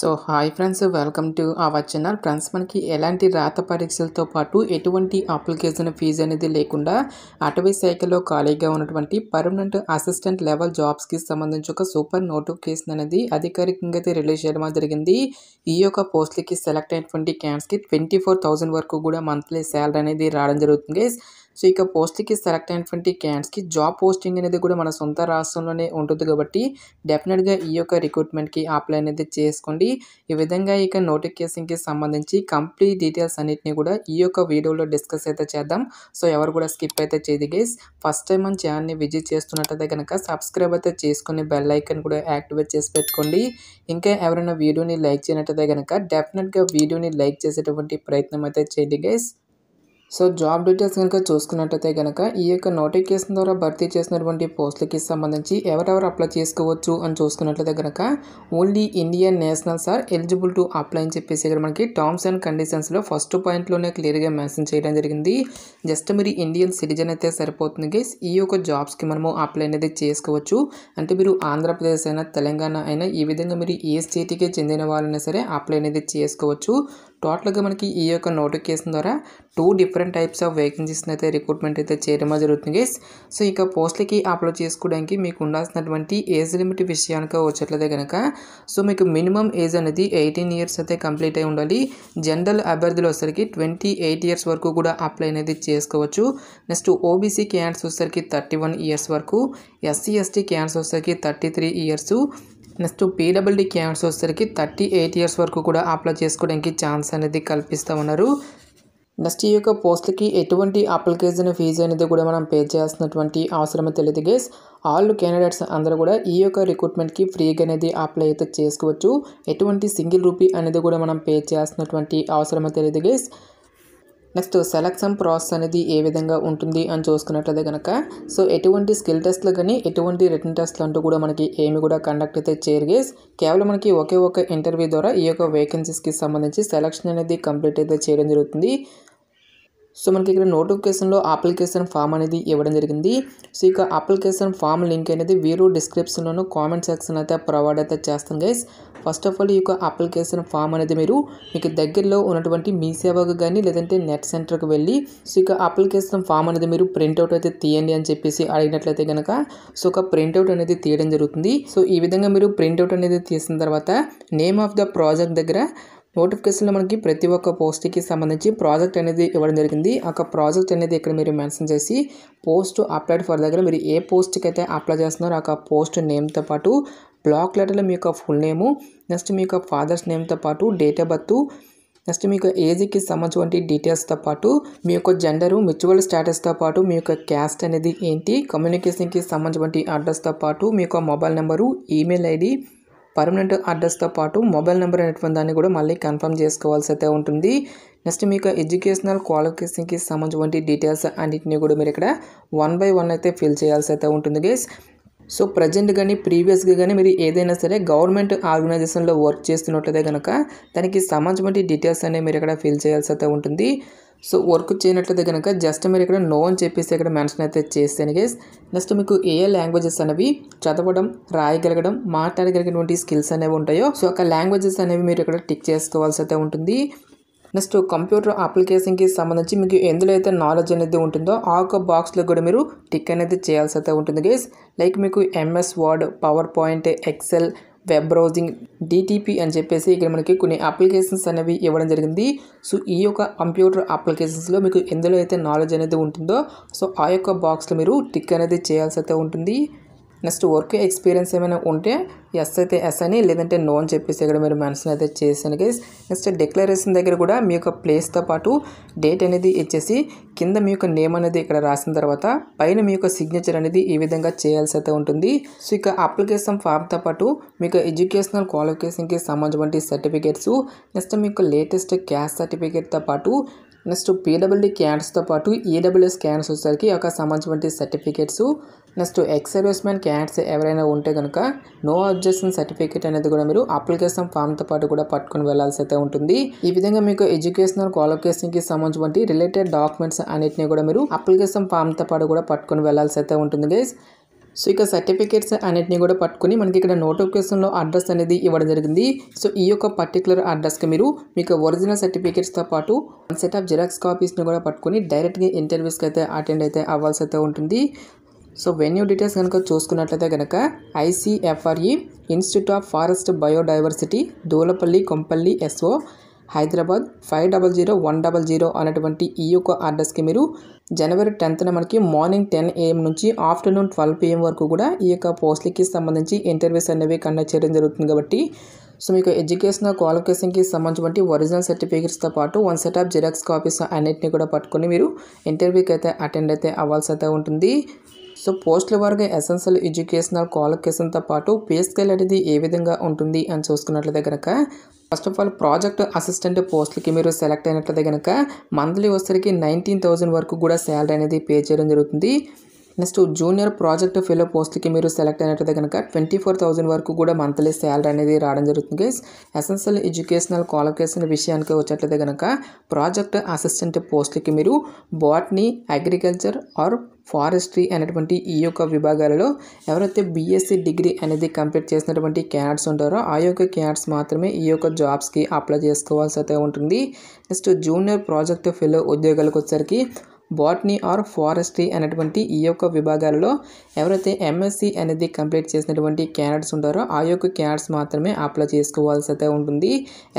So hi friends, welcome to our channel. Friends, మనకి ఎలాంటి రాత పరీక్షలతో పాటు ఎటువంటి అప్లికేషన్ ఫీజు అనేది లేకుండా అటవీ శాఖలో ఖాళీగా ఉన్నటువంటి పర్మనెంట్ అసిస్టెంట్ లెవెల్ జాబ్స్కి సంబంధించి ఒక సూపర్ నోటిఫికేషన్ అనేది అధికారికంగా అయితే రిలీజ్ చేయడం జరిగింది. ఈ యొక్క పోస్టులకి సెలెక్ట్ అయినటువంటి క్యాండిడేట్స్కి 24,000 వరకు కూడా మంత్లీ శాలరీ అనేది రావడం జరుగుతుంది. సో ఇక పోస్ట్కి సెలెక్ట్ అయినటువంటి క్యాండిడేట్స్కి జాబ్ పోస్టింగ్ అనేది కూడా మన సొంత రాష్ట్రంలోనే ఉంటుంది కాబట్టి డెఫినెట్గా ఈ యొక్క రిక్రూట్మెంట్కి అప్లై అనేది చేసుకోండి. ఈ విధంగా ఇక నోటిఫికేషన్కి సంబంధించి కంప్లీట్ డీటెయిల్స్ అన్నిటిని కూడా ఈ యొక్క వీడియోలో డిస్కస్ అయితే చేద్దాం. సో ఎవరు కూడా స్కిప్ అయితే చేయదు గైస్. ఫస్ట్ టైం మన ఛానల్ని విజిట్ చేస్తున్నట్టయితే కనుక సబ్స్క్రైబ్ అయితే చేసుకుని బెల్ ఐకాన్ కూడా యాక్టివేట్ చేసి పెట్టుకోండి. ఇంకా ఎవరైనా వీడియోని లైక్ చేయనట్టయితే కనుక డెఫినెట్గా వీడియోని లైక్ చేసేటువంటి ప్రయత్నం అయితే చేయండి గైస్. సో జాబ్ డీటెయిల్స్ కనుక చూసుకున్నట్టయితే కనుక ఈ యొక్క నోటిఫికేషన్ ద్వారా భర్తీ చేసినటువంటి పోస్టులకి సంబంధించి ఎవరెవరు అప్లై చేసుకోవచ్చు అని చూసుకున్నట్లయితే కనుక only Indian nationals are eligible to apply అని చెప్పేసి ఇక్కడ మనకి టర్మ్స్ అండ్ కండిషన్స్లో ఫస్ట్ పాయింట్లోనే క్లియర్గా మెన్షన్ చేయడం జరిగింది. జస్ట్ మీరు ఇండియన్ సిటిజన్ అయితే సరిపోతుంది గైస్. ఈ యొక్క జాబ్స్కి మనము అప్లై అనేది చేసుకోవచ్చు. అంటే మీరు ఆంధ్రప్రదేశ్ అయినా తెలంగాణ అయినా ఈ విధంగా మీరు ఏ స్టేట్కి చెందిన వాళ్ళైనా సరే అప్లై అనేది చేసుకోవచ్చు. టోటల్గా మనకి ఈ యొక్క నోటిఫికేషన్ ద్వారా 2 డిఫరెంట్ టైప్స్ ఆఫ్ వేకెన్సీస్ని అయితే రిక్రూట్మెంట్ అయితే చేయడం జరుగుతుంది. సో ఇక పోస్టులకి అప్లై చేసుకోవడానికి మీకు ఉండాల్సినటువంటి ఏజ్ లిమిట్ విషయానికి వచ్చేట్లయితే కనుక సో మీకు మినిమం ఏజ్ అనేది 18 ఇయర్స్ అయితే కంప్లీట్ అయి ఉండాలి. జనరల్ అభ్యర్థులు వచ్చేసరికి 28 ఇయర్స్ వరకు కూడా అప్లై అనేది చేసుకోవచ్చు. నెక్స్ట్ ఓబీసీ క్యాండిడేట్స్ వచ్చేసరికి 31 ఇయర్స్ వరకు, ఎస్సీ ఎస్టీ క్యాండిడేట్స్ వచ్చేసరికి 33 ఇయర్స్, నెక్స్ట్ పీడబ్ల్యూడీ క్యాండిడేట్స్ వచ్చేసరికి 38 ఇయర్స్ వరకు కూడా అప్లై చేసుకోవడానికి ఛాన్స్ అనేది కల్పిస్తూ ఉన్నారు. నెక్స్ట్ ఈ యొక్క పోస్టులకి ఎటువంటి అప్లికేషన్ ఫీజు అనేది కూడా మనం పే చేయాల్సినటువంటి అవసరం తెలియదు గైస్. ఆల్ క్యాండిడేట్స్ అందరూ కూడా ఈ యొక్క రిక్రూట్మెంట్కి ఫ్రీగా అనేది అప్లై అయితే చేసుకోవచ్చు. ఎటువంటి సింగిల్ రూపీ అనేది కూడా మనం పే చేయాల్సినటువంటి అవసరం తెలియదు గైస్. నెక్స్ట్ సెలక్షన్ ప్రాసెస్ అనేది ఏ విధంగా ఉంటుంది అని చూసుకున్నట్లయితే కనుక సో ఎటువంటి స్కిల్ టెస్ట్లు కానీ ఎటువంటి రిటర్న్ టెస్ట్లు అంటూ కూడా మనకి ఏమి కూడా కండక్ట్ అయితే చేయరు గైస్. కేవలం మనకి ఒకే ఒక ఇంటర్వ్యూ ద్వారా ఈ యొక్క వేకెన్సీస్కి సంబంధించి సెలక్షన్ అనేది కంప్లీట్ అయితే చేయడం జరుగుతుంది. సో మనకి ఇక్కడ నోటిఫికేషన్లో అప్లికేషన్ ఫామ్ అనేది ఇవ్వడం జరిగింది. సో ఇక అప్లికేషన్ ఫామ్ లింక్ అనేది వీరు డిస్క్రిప్షన్లోను కామెంట్ సెక్షన్ అయితే ప్రొవైడ్ అయితే చేస్తాం గైస్. ఫస్ట్ ఆఫ్ ఆల్ ఈ యొక్క అప్లికేషన్ ఫామ్ అనేది మీరు మీకు దగ్గరలో ఉన్నటువంటి మీ సేవకు కానీ లేదంటే నెట్ సెంటర్కి వెళ్ళి సో ఇక అప్లికేషన్ ఫామ్ అనేది మీరు ప్రింట్అవుట్ అయితే తీయండి అని చెప్పేసి అడిగినట్లయితే కనుక సో ఒక ప్రింట్అవుట్ అనేది తీయడం జరుగుతుంది. సో ఈ విధంగా మీరు ప్రింట్అవుట్ అనేది తీసిన తర్వాత నేమ్ ఆఫ్ ద ప్రాజెక్ట్ దగ్గర నోటిఫికేషన్లో మనకి ప్రతి ఒక్క పోస్ట్కి సంబంధించి ప్రాజెక్ట్ అనేది ఇవ్వడం జరిగింది. ఒక ప్రాజెక్ట్ అనేది ఇక్కడ మీరు మెన్షన్ చేసి పోస్ట్ అప్లైడ్ ఫర్ దగ్గర మీరు ఏ పోస్ట్కి అయితే అప్లై చేస్తున్నారో ఆ పోస్ట్ నేమ్తో పాటు బ్లాక్ లెటర్లో మీ యొక్క ఫుల్ నేము, నెక్స్ట్ మీ యొక్క ఫాదర్స్ నేమ్తో పాటు డేట్ ఆఫ్ బర్త్, నెక్స్ట్ మీ యొక్క ఏజ్కి సంబంధించిన డీటెయిల్స్తో పాటు మీ యొక్క జెండరు, మ్యూచువల్ స్టేటస్తో పాటు మీ యొక్క క్యాస్ట్ అనేది ఏంటి, కమ్యూనికేషన్కి సంబంధించిన అడ్రస్తో పాటు మీ యొక్క mobile number, email ID, permanent అడ్రస్తో పాటు మొబైల్ నెంబర్ అనేటువంటి దాన్ని కూడా మళ్ళీ కన్ఫర్మ్ చేసుకోవాల్సి అయితే ఉంటుంది. నెక్స్ట్ మీకు ఎడ్యుకేషనల్ క్వాలిఫికేషన్కి సంబంధించిన డీటెయిల్స్ అన్నింటినీ కూడా మీరు ఇక్కడ 1 by 1 అయితే ఫిల్ చేయాల్సి అయితే ఉంటుంది గైస్. సో ప్రజెంట్ కానీ ప్రీవియస్గా కానీ మీరు ఏదైనా సరే గవర్నమెంట్ ఆర్గనైజేషన్లో వర్క్ చేస్తున్నట్లయితే కనుక దానికి సంబంధించిన డీటెయిల్స్ అనేవి మీరు ఇక్కడ ఫిల్ చేయాల్సి అయితే ఉంటుంది. సో వర్క్ చేయనట్లయితే కనుక జస్ట్ మీరు ఇక్కడ నో అని చెప్పేసి ఇక్కడ మెన్షన్ అయితే చేస్తాను గైస్. నెక్స్ట్ మీకు ఏ లాంగ్వేజెస్ అనేవి చదవడం, రాయగలగడం, మాట్లాడగలిగినటువంటి స్కిల్స్ అనేవి ఉంటాయో సో ఒక లాంగ్వేజెస్ అనేవి మీరు ఇక్కడ టిక్ చేసుకోవాల్సి అయితే ఉంటుంది. నెక్స్ట్ కంప్యూటర్ అప్లికేషన్కి సంబంధించి మీకు ఎందులో అయితే నాలెడ్జ్ అనేది ఉంటుందో ఆ ఒక బాక్స్లో కూడా మీరు టిక్ అనేది చేయాల్సి అయితే ఉంటుంది గైస్. లైక్ మీకు MS Word, power point, Excel, web browsing, DTP అని చెప్పేసి ఇక్కడ మనకి కొన్ని అప్లికేషన్స్ అనేవి ఇవ్వడం జరిగింది. సో ఈ యొక్క కంప్యూటర్ అప్లికేషన్స్లో మీకు ఎందులో అయితే నాలెడ్జ్ అనేది ఉంటుందో సో ఆ యొక్క బాక్స్లో మీరు టిక్ అనేది చేయాల్సి అయితే ఉంటుంది. నెక్స్ట్ వర్క్ ఎక్స్పీరియన్స్ ఏమైనా ఉంటే ఎస్ అయితే ఎస్ అని, లేదంటే నో అని చెప్పేసి ఇక్కడ మీరు మెన్షన్ అయితే చేశాను గైస్. నెక్స్ట్ డిక్లరేషన్ దగ్గర కూడా మీ యొక్క ప్లేస్తో పాటు డేట్ అనేది ఇచ్చేసి కింద మీ యొక్క నేమ్ అనేది ఇక్కడ రాసిన తర్వాత పైన మీ యొక్క సిగ్నేచర్ అనేది ఈ విధంగా చేయాల్సి అయితే ఉంటుంది. సో ఇక అప్లికేషన్ ఫామ్తో పాటు మీకు ఎడ్యుకేషనల్ క్వాలిఫికేషన్కి సంబంధించిన సర్టిఫికేట్స్, నెక్స్ట్ మీకు లేటెస్ట్ క్యాస్ట్ సర్టిఫికేట్తో పాటు నెక్స్ట్ పీడబ్ల్యూడీ క్యాండిడేట్స్తో పాటు ఈడబ్ల్యూఎస్ క్యాండిడేట్స్ వచ్చేసరికి ఒక సంబంధించిన certificates, next ex service man candidates ఎవరైనా ఉంటే కనుక నో అబ్జెక్షన్ సర్టిఫికేట్ అనేది కూడా మీరు అప్లికేషన్ ఫామ్తో పాటు కూడా పట్టుకొని వెళ్లాల్సి అయితే ఉంటుంది. ఈ విధంగా మీకు ఎడ్యుకేషనల్ క్వాలిఫికేషన్కి సంబంధించిన రిలేటెడ్ డాక్యుమెంట్స్ అన్నిటిని కూడా మీరు అప్లికేషన్ ఫామ్తో పాటు కూడా పట్టుకొని వెళ్లాల్సి అయితే ఉంటుంది గైస్. సో ఇక సర్టిఫికేట్స్ అన్నిటిని కూడా పట్టుకొని మనకి ఇక్కడ నోటిఫికేషన్లో అడ్రస్ అనేది ఇవ్వడం జరిగింది. సో ఈ యొక్క పర్టికులర్ అడ్రస్కి మీకు ఒరిజినల్ సర్టిఫికేట్స్తో పాటు సెట్ ఆఫ్ జిరాక్స్ కాపీస్ని కూడా పట్టుకొని డైరెక్ట్గా ఇంటర్వ్యూస్కి అయితే అటెండ్ అయితే అవ్వాల్సి అయితే ఉంటుంది. సో వెన్యూ డీటెయిల్స్ కనుక చూసుకున్నట్లయితే కనుక ICFRE institute of forest biodiversity Dulapally Kompally SO Hyderabad 500100 అనేటువంటి ఈ యొక్క అడ్రస్కి జనవరి 10న మనకి మార్నింగ్ 10 AM నుంచి ఆఫ్టర్నూన్ 12 PM వరకు కూడా ఈ యొక్క పోస్టులకి సంబంధించి ఇంటర్వ్యూస్ అనేవి కండక్ట్ చేయడం జరుగుతుంది. కాబట్టి సో మీకు ఎడ్యుకేషనల్ క్వాలిఫికేషన్కి సంబంధించి ఒరిజినల్ సర్టిఫికేట్స్తో పాటు one set of xerox copies అన్నిటిని కూడా పట్టుకొని ఇంటర్వ్యూకి అయితే అటెండ్ అయితే అవ్వాల్సి అయితే ఉంటుంది. సో పోస్టుల వారిగా ఎసెన్షియల్ ఎడ్యుకేషనల్ క్వాలిఫికేషన్తో పాటు పే స్కేల్ అనేది ఏ విధంగా ఉంటుంది అని చూసుకున్నట్లయితే కనుక first of all project assistant పోస్టులకి సెలెక్ట్ అయినట్లయితే కనుక మంత్లీ వచ్చరికి 19,000 వరకు కూడా శాలరీ అనేది పే చేయడం జరుగుతుంది. నెక్స్ట్ జూనియర్ ప్రాజెక్ట్ ఫెలో పోస్ట్కి సెలెక్ట్ అయినట్లయితే కనుక 24,000 వరకు కూడా మంత్లీ శాలరీ అనేది రావడం జరుగుతుంది. ఎసెన్షియల్ ఎడ్యుకేషనల్ క్వాలిఫికేషన్ విషయానికి వచ్చేట్లయితే కనుక ప్రాజెక్ట్ అసిస్టెంట్ పోస్ట్కి బాటనీ అగ్రికల్చర్ ఆర్ ఫారెస్ట్రీ అనేటువంటి ఈ యొక్క విభాగాలలో ఎవరైతే BSc డిగ్రీ అనేది కంప్లీట్ చేసినటువంటి క్యాండిడేట్స్ ఉంటారో ఆ యొక్క క్యాండిడేట్స్ మాత్రమే ఈ యొక్క జాబ్స్కి అప్లై చేసుకోవాల్సి అయితే ఉంటుంది. నెక్స్ట్ జూనియర్ ప్రాజెక్ట్ ఫెలో ఉద్యోగాలకు వచ్చేసరికి బాటనీ ఆర్ ఫారెస్ట్రీ అనేటువంటి ఈ యొక్క విభాగాలలో ఎవరైతే MSc అనేది కంప్లీట్ చేసినటువంటి క్యాండిడేట్స్ ఉంటారో ఆ యొక్క క్యాండిడేట్స్ మాత్రమే అప్లై చేసుకోవాల్సి అయితే ఉంటుంది.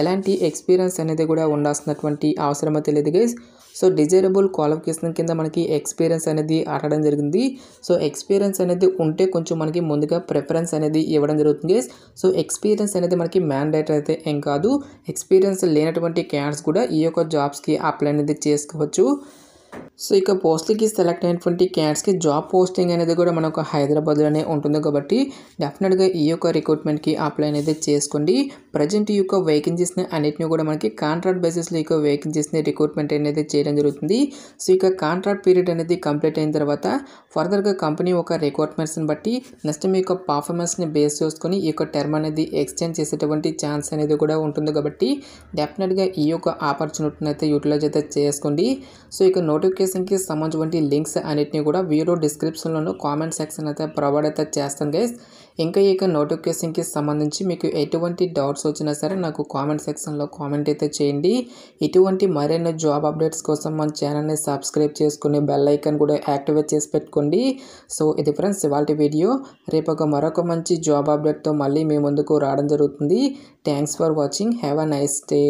ఎలాంటి ఎక్స్పీరియన్స్ అనేది కూడా ఉండాల్సినటువంటి అవసరం అయితే లేదు గైస్. సో డిజైరబుల్ క్వాలిఫికేషన్ కింద మనకి ఎక్స్పీరియన్స్ అనేది అడగడం జరిగింది. సో ఎక్స్పీరియన్స్ అనేది ఉంటే కొంచెం మనకి ముందుగా ప్రిఫరెన్స్ అనేది ఇవ్వడం జరుగుతుంది. సో ఎక్స్పీరియన్స్ అనేది మనకి మ్యాండేటరీ అయితే ఏం కాదు. ఎక్స్పీరియన్స్ లేనటువంటి క్యాండిడేట్స్ కూడా ఈ యొక్క జాబ్స్కి అప్లై అనేది చేసుకోవచ్చు. సో ఇక పోస్ట్లకి సెలెక్ట్ అయినటువంటి క్యాండిడేట్స్కి జాబ్ పోస్టింగ్ అనేది కూడా మనకు హైదరాబాద్లోనే ఉంటుంది. కాబట్టి డెఫినెట్గా ఈ యొక్క రిక్రూట్మెంట్కి అప్లై అనేది చేసుకోండి. ప్రజెంట్ ఈ యొక్క వేకెన్సీస్ని అన్నిటిని కూడా మనకి కాంట్రాక్ట్ బేసిస్లో ఈ యొక్క వేకెన్సీస్ని రిక్రూట్మెంట్ అనేది చేయడం జరుగుతుంది. సో ఇక కాంట్రాక్ట్ పీరియడ్ అనేది కంప్లీట్ అయిన తర్వాత ఫర్దర్గా కంపెనీ ఒక రిక్రూట్మెంట్స్ని బట్టి నెక్స్ట్ మీ యొక్క పర్ఫార్మెన్స్ని బేస్ చేసుకొని ఈ యొక్క టర్మ్ అనేది ఎక్స్టెండ్ చేసేటువంటి ఛాన్స్ అనేది కూడా ఉంటుంది. కాబట్టి డెఫినెట్గా ఈ యొక్క ఆపర్చునిటీని అయితే యూటిలైజ్ అయితే చేసుకోండి. సో ఇక నోటిఫికేషన్కి సంబంధించిన లింక్స్ అన్నిటిని కూడా వీడియో డిస్క్రిప్షన్లోనూ కామెంట్ సెక్షన్ అయితే ప్రొవైడ్ అయితే చేస్తాను గైస్. ఇంకా ఇక నోటిఫికేషన్కి సంబంధించి మీకు ఎటువంటి డౌట్స్ వచ్చినా సరే నాకు కామెంట్ సెక్షన్లో కామెంట్ అయితే చేయండి. ఇటువంటి మరిన్ని జాబ్ అప్డేట్స్ కోసం మన ఛానల్ని సబ్స్క్రైబ్ చేసుకుని బెల్ ఐకాన్ కూడా యాక్టివేట్ చేసి పెట్టుకోండి. సో ఇది ఫ్రెండ్స్ ఇవాళ వీడియో. రేపు మరొక మంచి జాబ్ అప్డేట్తో మళ్ళీ మీ ముందుకు రావడం జరుగుతుంది. Thanks for watching. Have a nice day.